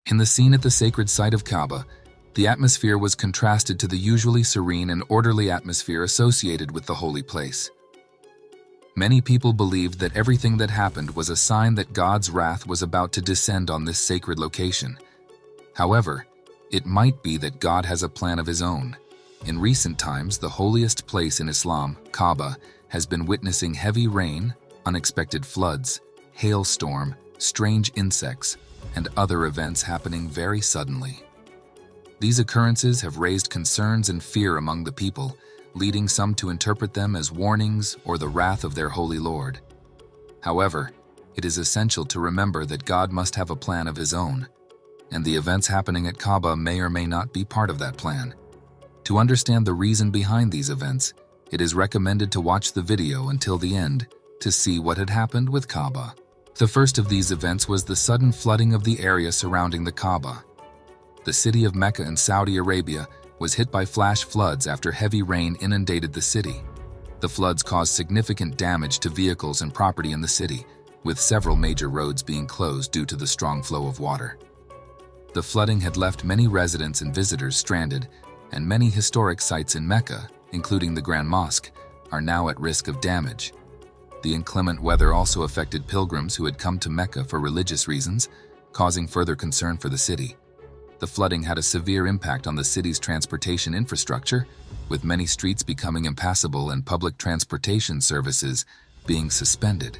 In the scene at the sacred site of Kaaba, the atmosphere was contrasted to the usually serene and orderly atmosphere associated with the holy place. Many people believed that everything that happened was a sign that God's wrath was about to descend on this sacred location. However, it might be that God has a plan of His own. In recent times, the holiest place in Islam, Kaaba, has been witnessing heavy rain, unexpected floods, hailstorm, strange insects, and other events happening very suddenly. These occurrences have raised concerns and fear among the people, leading some to interpret them as warnings or the wrath of their holy Lord. However, it is essential to remember that God must have a plan of His own, and the events happening at Kaaba may or may not be part of that plan. To understand the reason behind these events, it is recommended to watch the video until the end to see what had happened with Kaaba. The first of these events was the sudden flooding of the area surrounding the Kaaba. The city of Mecca in Saudi Arabia was hit by flash floods after heavy rain inundated the city. The floods caused significant damage to vehicles and property in the city, with several major roads being closed due to the strong flow of water. The flooding had left many residents and visitors stranded, and many historic sites in Mecca, including the Grand Mosque, are now at risk of damage. The inclement weather also affected pilgrims who had come to Mecca for religious reasons, causing further concern for the city. The flooding had a severe impact on the city's transportation infrastructure, with many streets becoming impassable and public transportation services being suspended.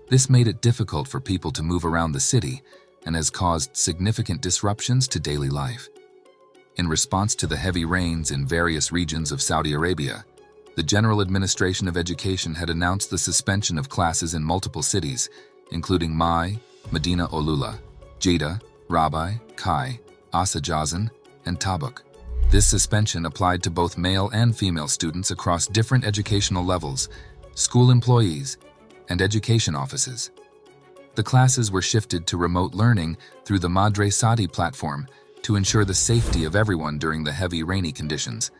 This made it difficult for people to move around the city and has caused significant disruptions to daily life. In response to the heavy rains in various regions of Saudi Arabia, the General Administration of Education had announced the suspension of classes in multiple cities, including Mai, Medina Olula, Jeddah, Rabai, Kai, Asajazan, and Tabuk. This suspension applied to both male and female students across different educational levels, school employees, and education offices. The classes were shifted to remote learning through the Madre Saadi platform to ensure the safety of everyone during the heavy rainy conditions.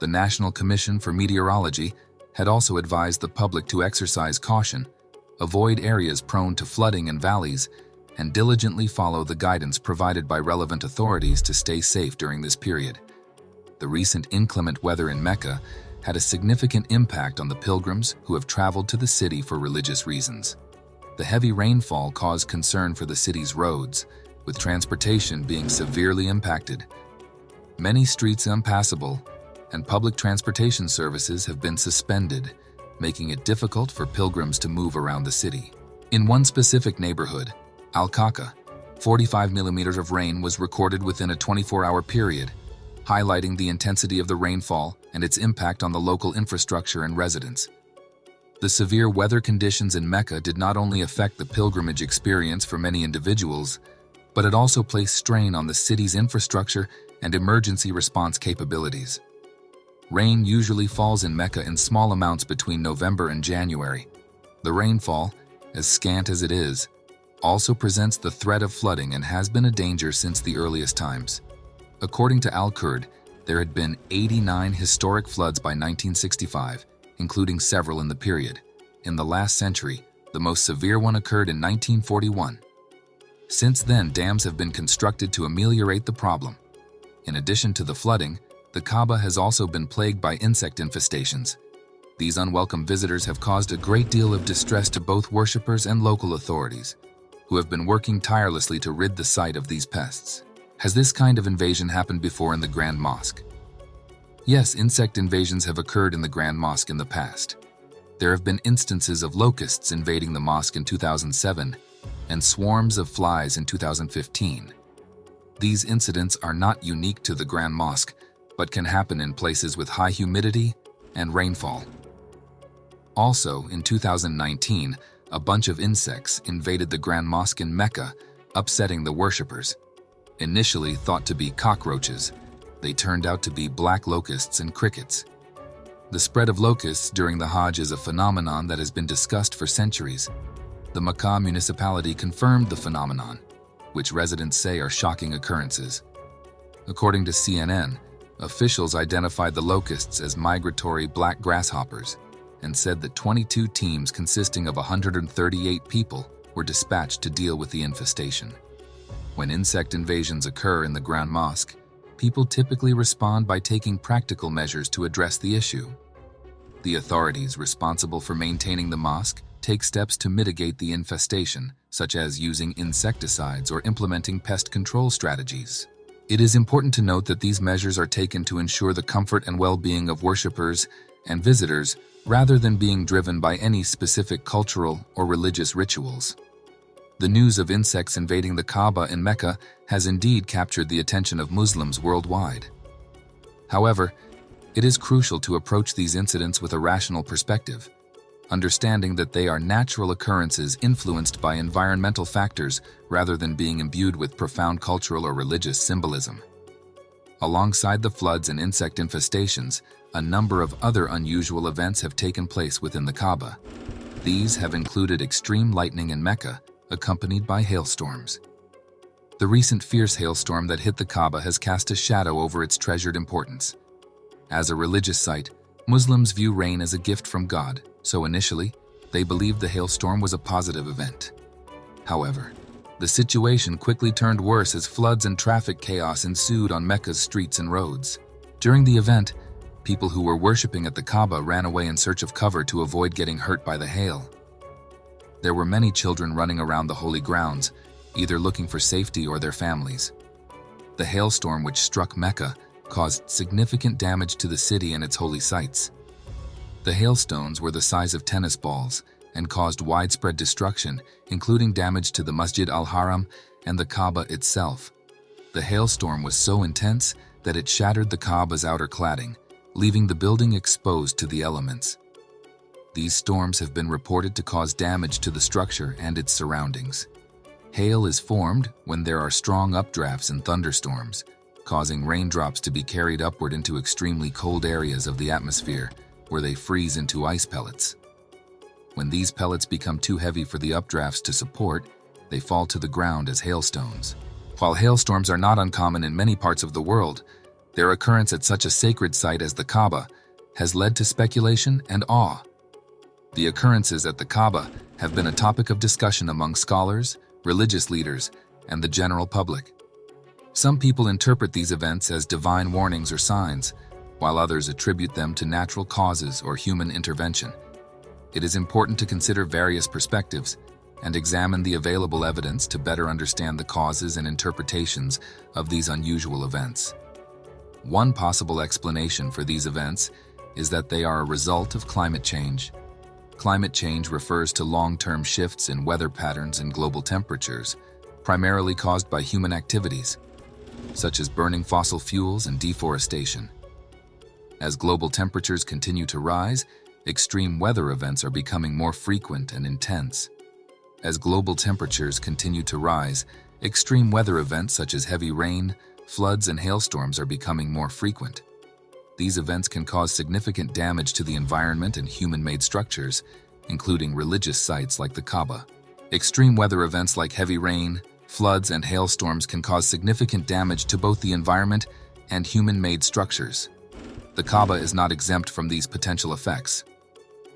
The National Commission for Meteorology had also advised the public to exercise caution, avoid areas prone to flooding and valleys, and diligently follow the guidance provided by relevant authorities to stay safe during this period. The recent inclement weather in Mecca had a significant impact on the pilgrims who have traveled to the city for religious reasons. The heavy rainfall caused concern for the city's roads, with transportation being severely impacted. Many streets impassable, and public transportation services have been suspended, making it difficult for pilgrims to move around the city. In one specific neighborhood, Al-Kaka, 45 millimeters of rain was recorded within a 24-hour period, highlighting the intensity of the rainfall and its impact on the local infrastructure and residents. The severe weather conditions in Mecca did not only affect the pilgrimage experience for many individuals, but it also placed strain on the city's infrastructure and emergency response capabilities. Rain usually falls in Mecca in small amounts between November and January. The rainfall, as scant as it is, also presents the threat of flooding and has been a danger since the earliest times. According to Al-Kurd, there had been 89 historic floods by 1965, including several in the period. In the last century, the most severe one occurred in 1941. Since then, dams have been constructed to ameliorate the problem. In addition to the flooding, the Kaaba has also been plagued by insect infestations. These unwelcome visitors have caused a great deal of distress to both worshippers and local authorities, who have been working tirelessly to rid the site of these pests. Has this kind of invasion happened before in the Grand Mosque? Yes, insect invasions have occurred in the Grand Mosque in the past. There have been instances of locusts invading the mosque in 2007 and swarms of flies in 2015. These incidents are not unique to the Grand Mosque, but can happen in places with high humidity and rainfall. Also, in 2019, a bunch of insects invaded the Grand Mosque in Mecca, upsetting the worshippers. Initially thought to be cockroaches, they turned out to be black locusts and crickets. The spread of locusts during the Hajj is a phenomenon that has been discussed for centuries. The Mecca municipality confirmed the phenomenon, which residents say are shocking occurrences. According to CNN, officials identified the locusts as migratory black grasshoppers and said that 22 teams consisting of 138 people were dispatched to deal with the infestation. When insect invasions occur in the Grand Mosque, people typically respond by taking practical measures to address the issue. The authorities responsible for maintaining the mosque take steps to mitigate the infestation, such as using insecticides or implementing pest control strategies. It is important to note that these measures are taken to ensure the comfort and well-being of worshippers and visitors rather than being driven by any specific cultural or religious rituals. The news of insects invading the Kaaba in Mecca has indeed captured the attention of Muslims worldwide. However, it is crucial to approach these incidents with a rational perspective, understanding that they are natural occurrences influenced by environmental factors rather than being imbued with profound cultural or religious symbolism. Alongside the floods and insect infestations, a number of other unusual events have taken place within the Kaaba. These have included extreme lightning in Mecca, accompanied by hailstorms. The recent fierce hailstorm that hit the Kaaba has cast a shadow over its treasured importance. As a religious site, Muslims view rain as a gift from God, so initially, they believed the hailstorm was a positive event. However, the situation quickly turned worse as floods and traffic chaos ensued on Mecca's streets and roads. During the event, people who were worshipping at the Kaaba ran away in search of cover to avoid getting hurt by the hail. There were many children running around the holy grounds, either looking for safety or their families. The hailstorm which struck Mecca caused significant damage to the city and its holy sites. The hailstones were the size of tennis balls and caused widespread destruction, including damage to the Masjid al-Haram and the Kaaba itself. The hailstorm was so intense that it shattered the Kaaba's outer cladding, leaving the building exposed to the elements. These storms have been reported to cause damage to the structure and its surroundings. Hail is formed when there are strong updrafts and thunderstorms, causing raindrops to be carried upward into extremely cold areas of the atmosphere, where they freeze into ice pellets. When these pellets become too heavy for the updrafts to support, they fall to the ground as hailstones. While hailstorms are not uncommon in many parts of the world, their occurrence at such a sacred site as the Kaaba has led to speculation and awe. The occurrences at the Kaaba have been a topic of discussion among scholars, religious leaders, and the general public. Some people interpret these events as divine warnings or signs, while others attribute them to natural causes or human intervention. It is important to consider various perspectives and examine the available evidence to better understand the causes and interpretations of these unusual events. One possible explanation for these events is that they are a result of climate change. Climate change refers to long-term shifts in weather patterns and global temperatures, primarily caused by human activities, such as burning fossil fuels and deforestation. As global temperatures continue to rise, extreme weather events are becoming more frequent and intense. As global temperatures continue to rise, extreme weather events such as heavy rain, floods, and hailstorms are becoming more frequent. These events can cause significant damage to the environment and human-made structures, including religious sites like the Kaaba. Extreme weather events like heavy rain, floods, and hailstorms can cause significant damage to both the environment and human-made structures. The Kaaba is not exempt from these potential effects.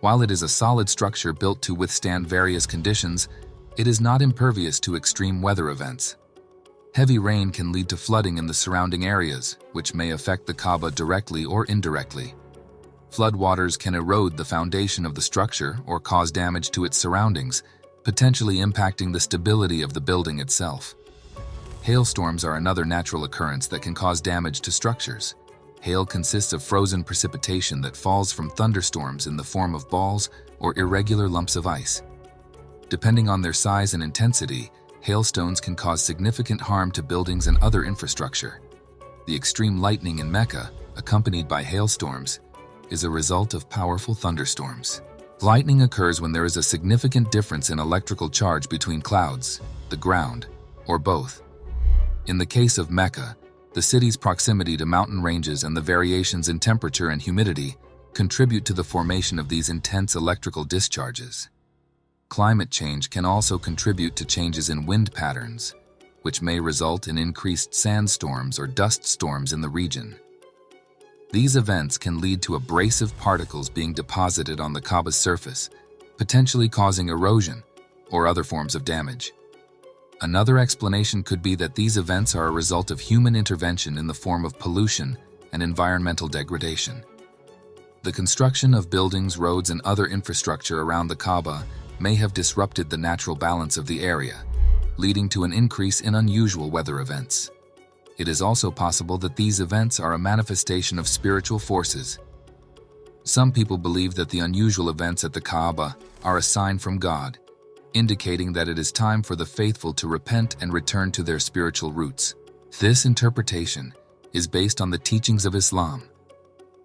While it is a solid structure built to withstand various conditions, it is not impervious to extreme weather events. Heavy rain can lead to flooding in the surrounding areas, which may affect the Kaaba directly or indirectly. Floodwaters can erode the foundation of the structure or cause damage to its surroundings, potentially impacting the stability of the building itself. Hailstorms are another natural occurrence that can cause damage to structures. Hail consists of frozen precipitation that falls from thunderstorms in the form of balls or irregular lumps of ice. Depending on their size and intensity, hailstones can cause significant harm to buildings and other infrastructure. The extreme lightning in Mecca, accompanied by hailstorms, is a result of powerful thunderstorms. Lightning occurs when there is a significant difference in electrical charge between clouds, the ground, or both. In the case of Mecca, the city's proximity to mountain ranges and the variations in temperature and humidity contribute to the formation of these intense electrical discharges. Climate change can also contribute to changes in wind patterns, which may result in increased sandstorms or dust storms in the region. These events can lead to abrasive particles being deposited on the Kaaba's surface, potentially causing erosion or other forms of damage. Another explanation could be that these events are a result of human intervention in the form of pollution and environmental degradation. The construction of buildings, roads, and other infrastructure around the Kaaba may have disrupted the natural balance of the area, leading to an increase in unusual weather events. It is also possible that these events are a manifestation of spiritual forces. Some people believe that the unusual events at the Kaaba are a sign from God, indicating that it is time for the faithful to repent and return to their spiritual roots. This interpretation is based on the teachings of Islam,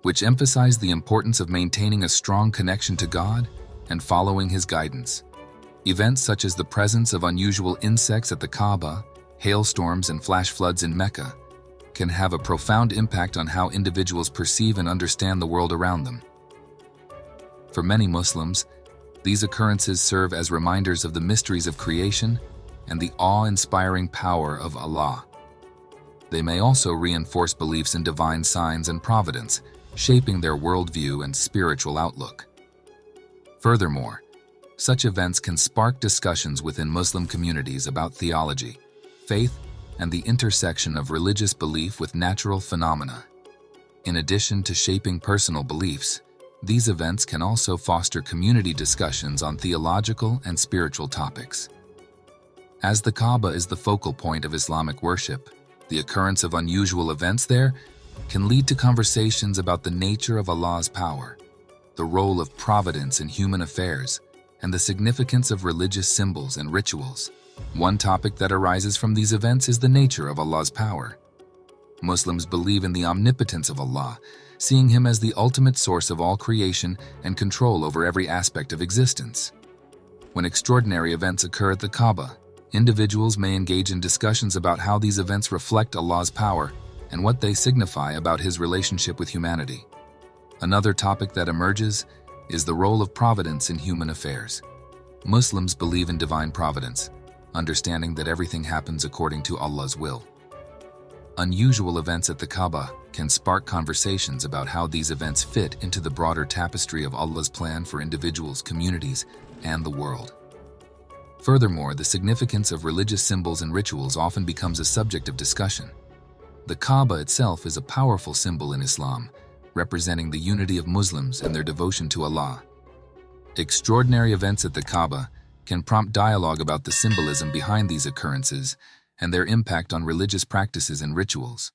which emphasize the importance of maintaining a strong connection to God and following His guidance. Events such as the presence of unusual insects at the Kaaba, hailstorms, and flash floods in Mecca can have a profound impact on how individuals perceive and understand the world around them. For many Muslims, these occurrences serve as reminders of the mysteries of creation and the awe-inspiring power of Allah. They may also reinforce beliefs in divine signs and providence, shaping their worldview and spiritual outlook. Furthermore, such events can spark discussions within Muslim communities about theology, faith, and the intersection of religious belief with natural phenomena. In addition to shaping personal beliefs, these events can also foster community discussions on theological and spiritual topics. As the Kaaba is the focal point of Islamic worship, the occurrence of unusual events there can lead to conversations about the nature of Allah's power, the role of providence in human affairs, and the significance of religious symbols and rituals. One topic that arises from these events is the nature of Allah's power. Muslims believe in the omnipotence of Allah, seeing Him as the ultimate source of all creation and control over every aspect of existence. When extraordinary events occur at the Kaaba, individuals may engage in discussions about how these events reflect Allah's power and what they signify about His relationship with humanity. Another topic that emerges is the role of providence in human affairs. Muslims believe in divine providence, understanding that everything happens according to Allah's will. Unusual events at the Kaaba can spark conversations about how these events fit into the broader tapestry of Allah's plan for individuals, communities, and the world. Furthermore, the significance of religious symbols and rituals often becomes a subject of discussion. The Kaaba itself is a powerful symbol in Islam, representing the unity of Muslims and their devotion to Allah. Extraordinary events at the Kaaba can prompt dialogue about the symbolism behind these occurrences and their impact on religious practices and rituals.